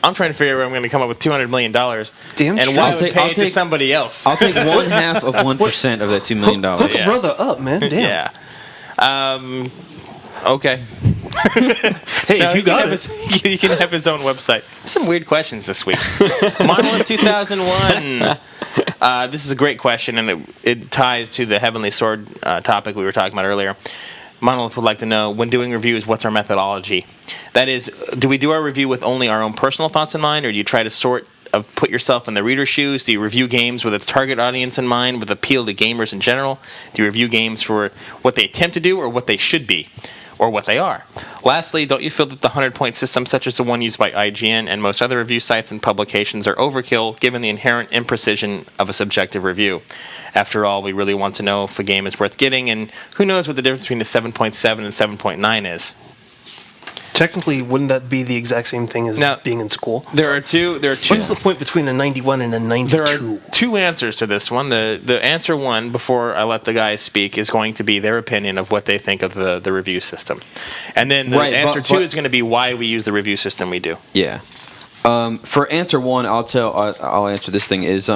I'm trying to figure out where I'm going to come up with $200 million. Damn and straight. why I'll would take- pay I'll it to take- somebody else? I'll take 1/2 of 1% of that $2 million. Hook Yeah. brother up, man. Damn. Yeah. Okay. Hey, No, if you he can got have it. he can have his own website. Some weird questions this week. Monolith 2001. This is a great question, and it ties to the Heavenly Sword topic we were talking about earlier. Monolith would like to know, when doing reviews, what's our methodology? That is, do we do our review with only our own personal thoughts in mind, or do you try to put yourself in the reader's shoes? Do you review games with its target audience in mind, with appeal to gamers in general? Do you review games for what they attempt to do or what they should be, or what they are? Lastly, don't you feel that the 100-point system, such as the one used by IGN and most other review sites and publications, are overkill given the inherent imprecision of a subjective review? After all, we really want to know if a game is worth getting, and who knows what the difference between a 7.7 and 7.9 is. Technically, wouldn't that be the exact same thing as Now- being in school? There are two. What's the point between a 91 and a 92? There are two answers to this one. The answer one, before I let the guys speak, is going to be their opinion of what they think of the review system. And then the Right, answer but- two is going to be why we use the review system we do. Yeah. For answer one, I'll answer this thing is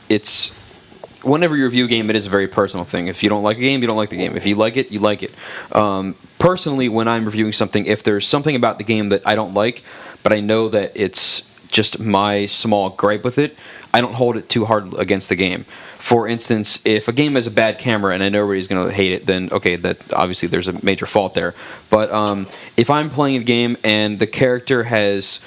it's whenever you review a game, it is a very personal thing. If you don't like a game, you don't like the game. If you like it, you like it. Personally, when I'm reviewing something, if there's something about the game that I don't like, but I know that it's just my small gripe with it, I don't hold it too hard against the game. For instance, if a game has a bad camera and I know everybody's going to hate it, then okay, that obviously there's a major fault there. But if I'm playing a game and the character has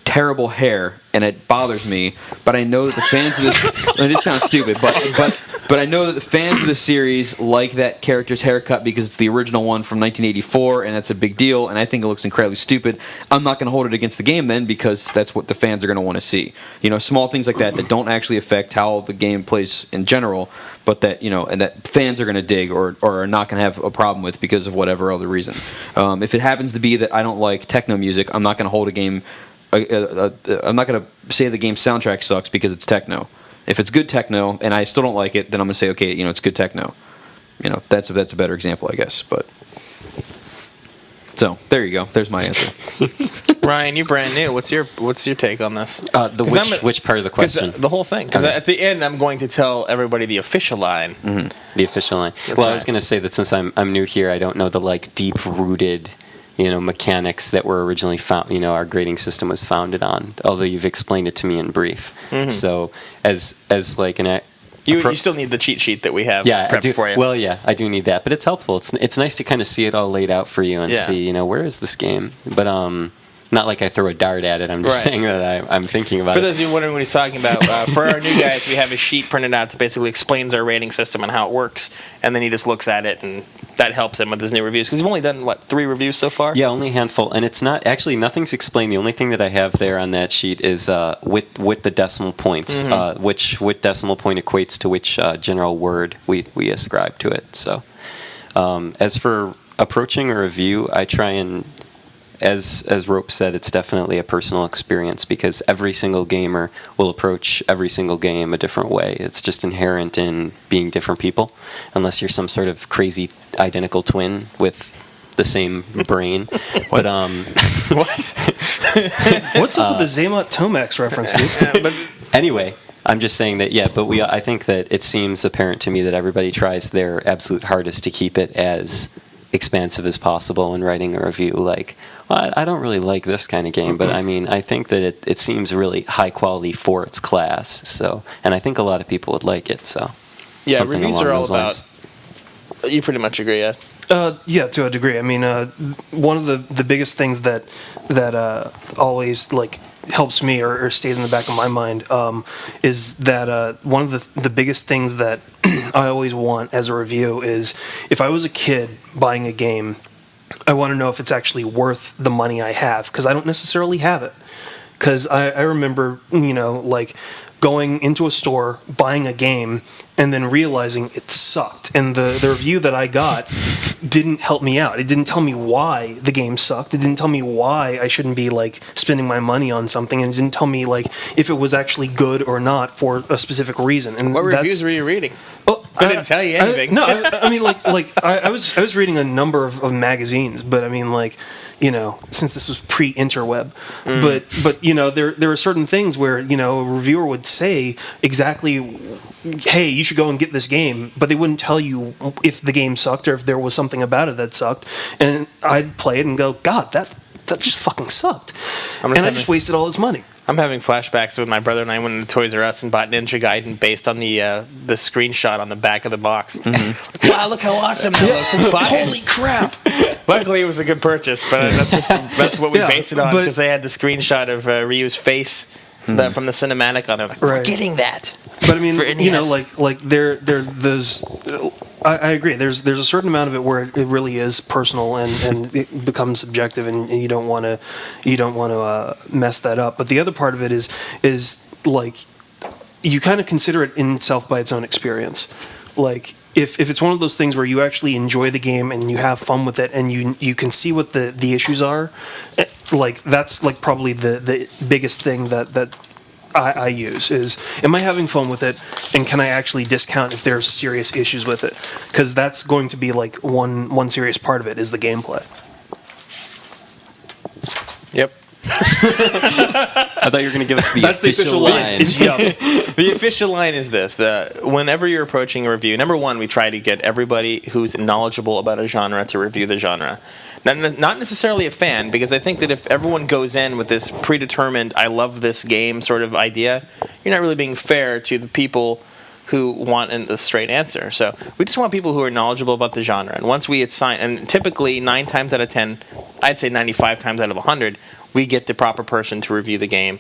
terrible hair and it bothers me, but I know that the fans of this this sounds stupid, but I know that the fans of the series like that character's haircut because it's the original one from 1984 and that's a big deal, and I think it looks incredibly stupid. I'm not going to hold it against the game then, because that's what the fans are going to want to see. Small things like that don't actually affect how the game plays in general, but that and that fans are going to dig or are not going to have a problem with because of whatever other reason. If it happens to be that I don't like techno music, I'm not going to hold a game. I'm not going to say the game's soundtrack sucks because it's techno. If it's good techno and I still don't like it, then I'm going to say, okay, it's good techno. That's a better example, I guess. But so there you go. There's my answer. Ryan, you're brand new. What's your take on this? Which part of the question? The whole thing. Because at the end, I'm going to tell everybody the official line. Mm-hmm. The official line. That's right. I was going to say that since I'm new here, I don't know the deep rooted mechanics that were originally found, our grading system was founded on, although you've explained it to me in brief. Mm-hmm. So as like an... You still need the cheat sheet that we have prepped for you. Well, yeah, I do need that, but it's helpful. It's nice to kind of see it all laid out for you and see, where is this game? But not like I throw a dart at it. I'm just saying that I'm thinking about it. For those of you wondering what he's talking about, for our new guys, we have a sheet printed out that basically explains our rating system and how it works, and then he just looks at it, and that helps him with his new reviews. Because you've only done, 3 reviews so far? Yeah, only a handful. And it's not, actually, nothing's explained. The only thing that I have there on that sheet is with the decimal points, which decimal point equates to which general word we ascribe to it. So as for approaching a review, I try and... As Rope said, it's definitely a personal experience because every single gamer will approach every single game a different way. It's just inherent in being different people, unless you're some sort of crazy identical twin with the same brain. But what? What's up with the Zaymot Tomax reference, dude? But anyway, I'm just saying that, but I think that it seems apparent to me that everybody tries their absolute hardest to keep it as expansive as possible in writing a review. I don't really like this kind of game, but I think that it seems really high quality for its class. So, and I think a lot of people would like it. So, yeah, reviews are all about. You pretty much agree, yeah. Yeah, to a degree. One of the biggest things that always helps me or stays in the back of my mind is that one of the biggest things that I always want as a review is if I was a kid buying a game, I want to know if it's actually worth the money I have, because I don't necessarily have it. Because I remember, going into a store, buying a game, and then realizing it sucked. And the review that I got didn't help me out. It didn't tell me why the game sucked. It didn't tell me why I shouldn't be spending my money on something. And it didn't tell me if it was actually good or not for a specific reason. And what reviews were you reading? Well, I didn't tell you anything. I was reading a number of magazines, but since this was pre-interweb, but there are certain things where a reviewer would say exactly, hey, you should go and get this game, but they wouldn't tell you if the game sucked or if there was something about it that sucked, and I'd play it and go, God, that just fucking sucked, and I just wasted all this money. I'm having flashbacks when my brother and I went into Toys R Us and bought Ninja Gaiden based on the screenshot on the back of the box. Mm-hmm. Wow, look how awesome that looks. Holy crap. Luckily, it was a good purchase, but that's what we based it on, because they had the screenshot of Ryu's face from the cinematic on there. We're getting that. But I agree. There's a certain amount of it where it really is personal and it becomes subjective, and you don't want to mess that up. But the other part of it is you kind of consider it in itself by its own experience. If it's one of those things where you actually enjoy the game and you have fun with it and you can see what the issues are, that's probably the biggest thing that I use is, am I having fun with it, and can I actually discount if there's serious issues with it? Because that's going to be one serious part of it is the gameplay. Yep. I thought you were going to give us the That's the official official line. The official line is this: whenever you're approaching a review, number one, we try to get everybody who's knowledgeable about a genre to review the genre. Not necessarily a fan, because I think that if everyone goes in with this predetermined "I love this game" sort of idea, you're not really being fair to the people who want a straight answer. So we just want people who are knowledgeable about the genre. And once we assign, and typically 9 times out of 10, I'd say 95 times out of 100, we get the proper person to review the game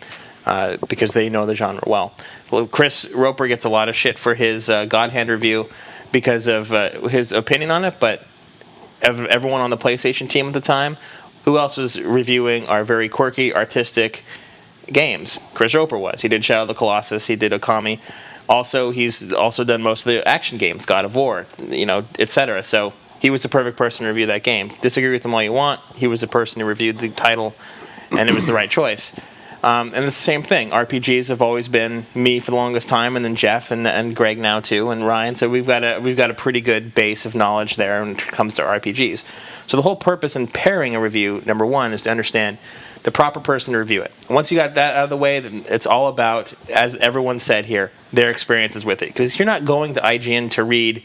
because they know the genre well. Chris Roper gets a lot of shit for his God Hand review because of his opinion on it, but everyone on the PlayStation team at the time, who else was reviewing our very quirky, artistic games? Chris Roper was. He did Shadow of the Colossus, he did Okami. Also, he's also done most of the action games, God of War, etc. So he was the perfect person to review that game. Disagree with him all you want. He was the person who reviewed the title, and it was the right choice. And it's the same thing. RPGs have always been me for the longest time, and then Jeff and Greg now too, and Ryan. So we've got a pretty good base of knowledge there when it comes to RPGs. So the whole purpose in pairing a review, number one, is to understand the proper person to review it. Once you got that out of the way, then it's all about, as everyone said here, their experiences with it. Because you're not going to IGN to read,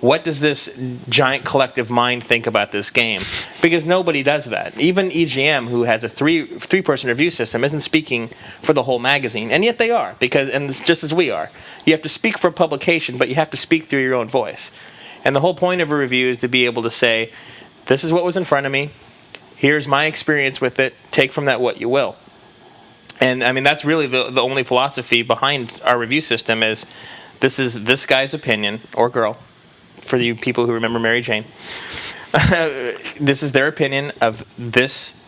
what does this giant collective mind think about this game? Because nobody does that. Even EGM, who has a three-person review system, isn't speaking for the whole magazine, and yet they are, and it's just as we are. You have to speak for publication, but you have to speak through your own voice. And the whole point of a review is to be able to say, this is what was in front of me, here's my experience with it, take from that what you will. And I mean, that's really the only philosophy behind our review system is, this is this guy's opinion, or girl, for you people who remember Mary Jane. This is their opinion of this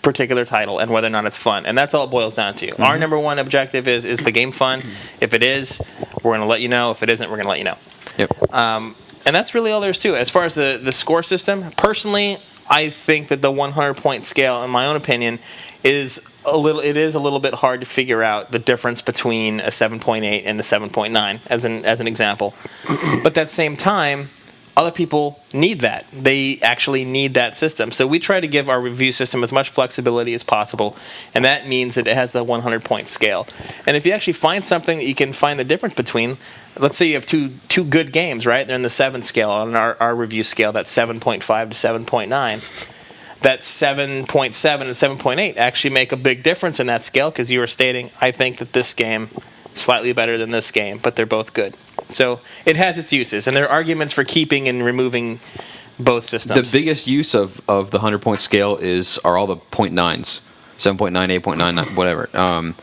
particular title and whether or not it's fun. And that's all it boils down to. Mm-hmm. Our number one objective is the game fun? If it is, we're going to let you know. If it isn't, we're going to let you know. Yep. And that's really all there is to it. As far as the score system, personally, I think that the 100-point scale, in my own opinion, is a little bit hard to figure out the difference between a 7.8 and a 7.9 as an example. But at that same time, other people need that. They actually need that system. So we try to give our review system as much flexibility as possible, and that means that it has a 100-point scale. And if you actually find something that you can find the difference between, let's say you have two good games, right? They're in the 7 scale on our review scale, that's 7.5 to 7.9. That 7.7 and 7.8 actually make a big difference in that scale, because you were stating, I think that this game is slightly better than this game, but they're both good. So it has its uses, and there are arguments for keeping and removing both systems. The biggest use of the 100-point scale are all the 0.9s. 7.9, 8.9, whatever.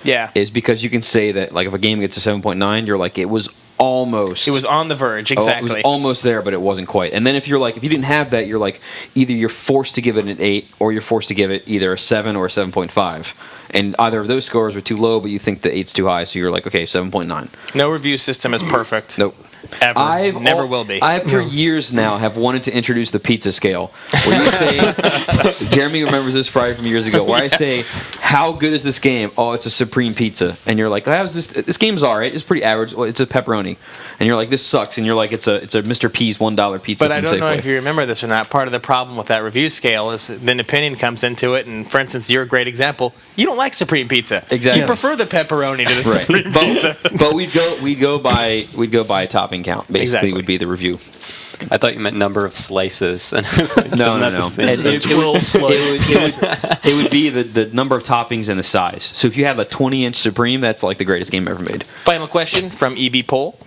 Yeah. Is because you can say that, like, if a game gets a 7.9, you're like, it was almost. It was on the verge, exactly. It was almost there, but it wasn't quite. And then if you didn't have that, you're like, either you're forced to give it an 8, or you're forced to give it either a 7 or a 7.5. And either of those scores are too low, but you think the 8's too high, so you're like, okay, 7.9. No review system is perfect. Nope. Ever. Never will be. I for years now have wanted to introduce the pizza scale. Where you say, Jeremy remembers this probably from years ago, where I say, how good is this game? Oh, it's a supreme pizza. And you're like, how's this game's alright, it's pretty average, it's a pepperoni. And you're like, this sucks. And you're like, it's a Mr. P's $1 pizza. But I don't know if you remember this or not. Part of the problem with that review scale is then opinion comes into it, and for instance, you're a great example. You don't like supreme pizza. Exactly. You prefer the pepperoni to the right. supreme pizza. But we'd go by topping count. Basically, exactly. Would be the review. I thought you meant number of slices. And I was like, no. This is a 12 slice. It would be the number of toppings and the size. So if you have a 20-inch Supreme, that's like the greatest game ever made. Final question from EB Poll.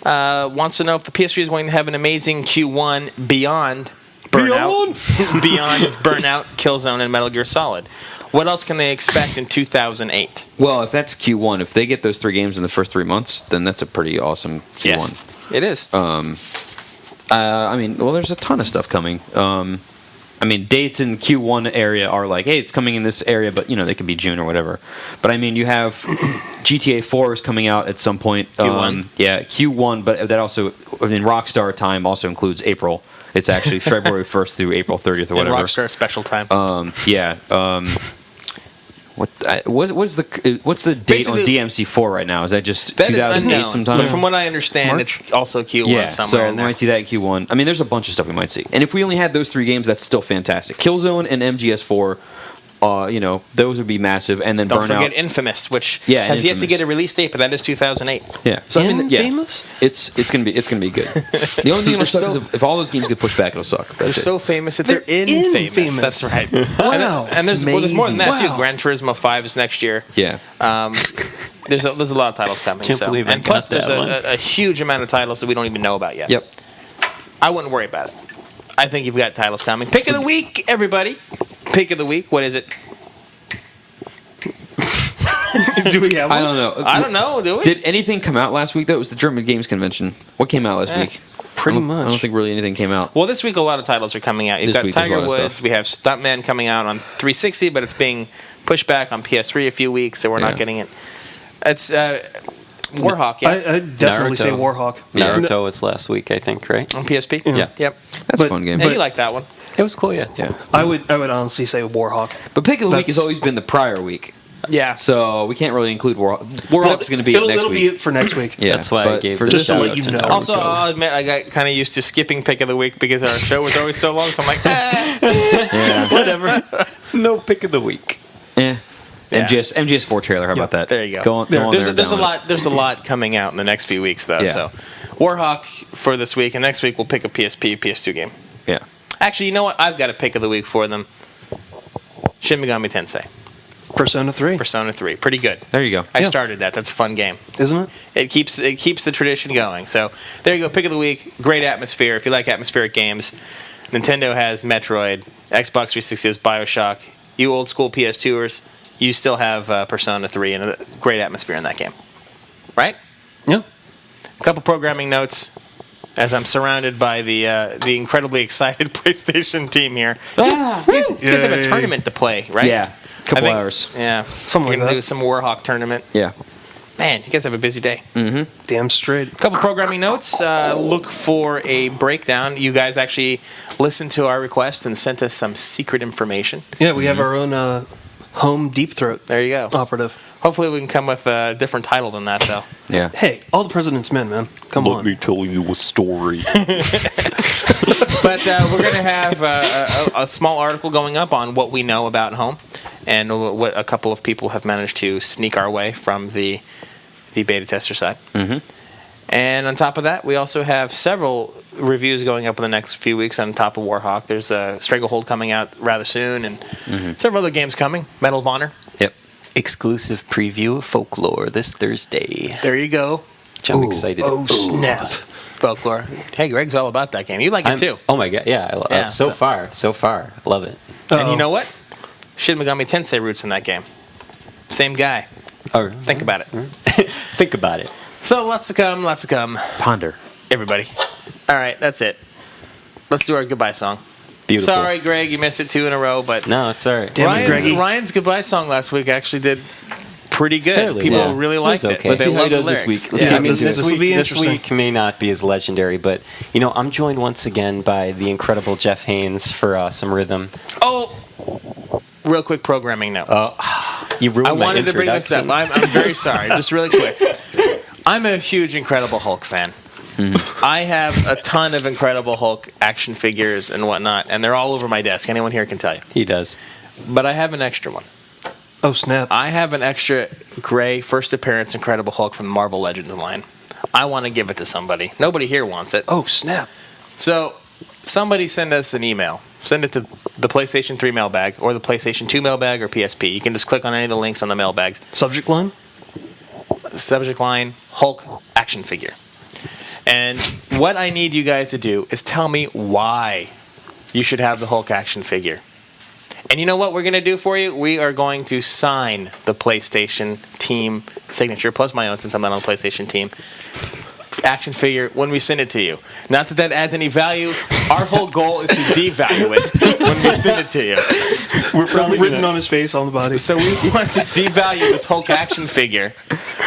Wants to know if the PS3 is going to have an amazing Q1 beyond Burnout, beyond Burnout, Killzone, and Metal Gear Solid. What else can they expect in 2008? Well, if that's Q1, if they get those 3 games in the first 3 months, then that's a pretty awesome Q1. Yes, it is. There's a ton of stuff coming. Dates in Q1 area are like, hey, it's coming in this area, but they could be June or whatever. But you have GTA 4 is coming out at some point. Q1. Q1, but that also, Rockstar time also includes April. It's actually February 1st through April 30th or whatever. And Rockstar special time. What's the date Basically, on DMC4 right now? Is that just that 2008 sometime? But from what I understand, March? it's also Q1 somewhere in we there. might see that in Q1. There's a bunch of stuff we might see. And if we only had those 3 games, that's still fantastic. Killzone and MGS4 those would be massive. And then Don't Burnout. forget Infamous, which Yeah, has yet to Infamous. get a release date, but that is 2008. Yeah, so Infamous? it's gonna be good. The only thing that'll suck is if all those games get pushed back, it'll suck. They're That's it. so famous that they're infamous. infamous. That's right. Wow. And there's more than that Amazing. too. Wow. Gran Turismo 5 is next year. Yeah. There's a lot of titles coming. Can't believe I and plus got that there's one. a huge amount of titles that we don't even know about yet. Yep. I wouldn't worry about it. I think you've got titles coming. Pick of the week, everybody. Pick of the week. What is it? Do we have one? I don't know. I don't know. Do we? Did anything come out last week? That was the German Games Convention. What came out last week? Pretty I don't much. think really anything came out. Well, this week a lot of titles are coming out. You've This got week there's a Tiger lot of Woods. stuff. We have Stuntman coming out on 360, but it's being pushed back on PS3 a few weeks, so we're not Yeah. getting it. It's Warhawk, yeah, I definitely say Naruto. Warhawk. Naruto was last week, I think, right? on PSP. Yeah. Yep. That's a But- fun game. Yeah, you like that one? It was cool, yeah. Yeah. I would honestly say Warhawk. But pick of the week has That's- always been the prior week, Yeah. so we can't really include Warhawk. Warhawk's going to be it'll, next it'll week. be it for next week. Yeah, That's why I but gave for the this Just to shout let out you to know. Naruto. Also, I'll admit I got kind of used to skipping pick of the week because our show was always so long. So I'm like, whatever. No pick of the week. Yeah. Yeah. MGS4 trailer. How about that? there you go. Go on there There's and a download it. lot. There's a lot coming out in the next few weeks, though. Yeah. So, Warhawk for this week, and next week we'll pick a PSP, PS2 game. Yeah. Actually, you know what? I've got a pick of the week for them. Shin Megami Tensei, Persona 3, Persona 3, pretty good. There you go. I Yeah. started that. That's a fun game. isn't it? It keeps the tradition going. So there you go. Pick of the week. Great atmosphere. If you like atmospheric games, Nintendo has Metroid. Xbox 360 has BioShock. You old school PS2ers, you still have Persona 3 and a great atmosphere in that game. Right? Yeah. A couple programming notes as I'm surrounded by the incredibly excited PlayStation team here. You guys have a Yay. tournament to play, right? Yeah. Couple I think- hours. Yeah. Something We're like gonna that. do some Warhawk tournament. Yeah. Man, you guys have a busy day. Damn straight. Couple programming notes. Look for a breakdown. You guys actually listened to our request and sent us some secret information. Yeah, we have our own home deep throat There you go. operative. Hopefully we can come with a different title than that, though. Yeah. Hey, all the president's men, man. Come on. tell you a story. But we're going to have a small article going up on what we know about home and what a couple of people have managed to sneak our way from the beta tester side. Mm-hmm. And on top of that, we also have several reviews going up in the next few weeks on top of Warhawk. There's a Stranglehold coming out rather soon and several other games coming. Medal of Honor. Yep. Exclusive preview of Folklore this Thursday, There you go. which I'm excited Oh, about. snap. Folklore. Hey, Greg's all about that game. You like it too. Oh my god, yeah. Yeah, So so- far. Love it. And Uh-oh. you know what? Shin Megami Tensei roots in that game. Same guy. Or Think about it. think about it. So lots to come, Ponder. everybody. All right, that's it. Let's do our goodbye song. Beautiful. Sorry, Greg, you missed it 2 in a row, but No, it's all right. Damn it, Greggy. Ryan's goodbye song last week actually did pretty good. Fairly People well. really It liked was it. okay. Let's They see how he loved the does this lyrics. week. Let's Yeah. get I mean, into this this will be week interesting. may not be as legendary, but I'm joined once again by the incredible Jeff Haynes for some rhythm. Oh, real quick programming note. You ruined I my wanted to bring this up. introduction. I'm very sorry. Just really quick. I'm a huge Incredible Hulk fan. I have a ton of Incredible Hulk action figures and whatnot, and they're all over my desk. Anyone here can tell you. He does. But I have an extra one. Oh, snap. I have an extra gray first appearance Incredible Hulk from the Marvel Legends line. I want to give it to somebody. Nobody here wants it. Oh, snap. So somebody send us an email. Send it to the PlayStation 3 mailbag or the PlayStation 2 mailbag or PSP. You can just click on any of the links on the mailbags. Subject line? Subject line, Hulk action figure. And what I need you guys to do is tell me why you should have the Hulk action figure. And you know what we're going to do for you? We are going to sign the PlayStation team signature, plus my own since I'm not on the PlayStation team, action figure when we send it to you. Not that that adds any value. Our whole goal is to devalue it when we send it to you. We're probably written on his face on the body. So we want to devalue this Hulk action figure,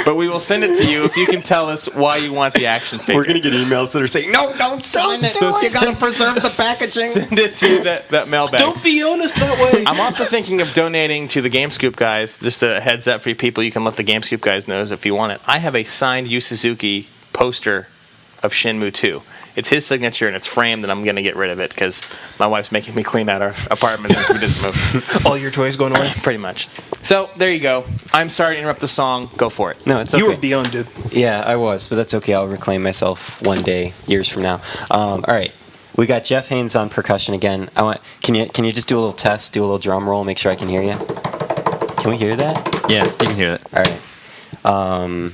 but we will send it to you if you can tell us why you want the action figure. We're gonna get emails that are saying, "No, don't sign it. So You gotta preserve the packaging." Send it to that mailbag. Don't be honest that way. I'm also thinking of donating to the Game Scoop guys. Just a heads up for you people. You can let the Game Scoop guys know if you want it. I have a signed Yu Suzuki poster of Shenmue 2. It's his signature, and it's framed, and I'm going to get rid of it because my wife's making me clean out our apartment since we just moved. All your toys going away? Pretty much. So, there you go. I'm sorry to interrupt the song. Go for it. No, it's okay. You were beyond, dude. Yeah, I was, but that's okay. I'll reclaim myself one day, years from now. All right, we got Jeff Haynes on percussion again. Can you just do a little test, do a little drum roll, make sure I can hear you? Can we hear that? Yeah, you can hear that. All right.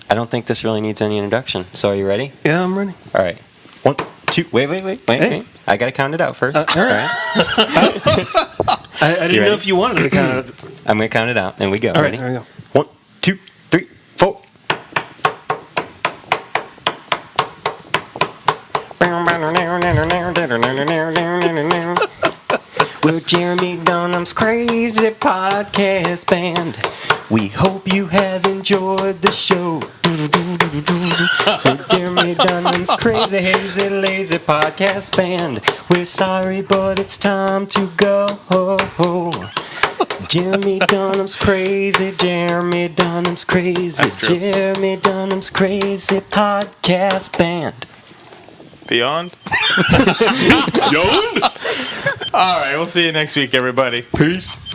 I don't think this really needs any introduction. So are you ready? Yeah, I'm ready. All right. 1, 2. Wait. Hey. I gotta count it out first. All right. I didn't know if you wanted to count it. I'm gonna count it out, and we go. All right, Ready? there we go. 1, 2, 3, 4. We're Jeremy Dunham's Crazy Podcast Band. We hope you have enjoyed the show. We're Jeremy Dunham's Crazy Hazy Lazy Podcast Band. We're sorry, but it's time to go. Jeremy Dunham's crazy, Jeremy Dunham's crazy, Jeremy Dunham's Crazy Podcast Band. Beyond? All right, we'll see you next week, everybody. Peace.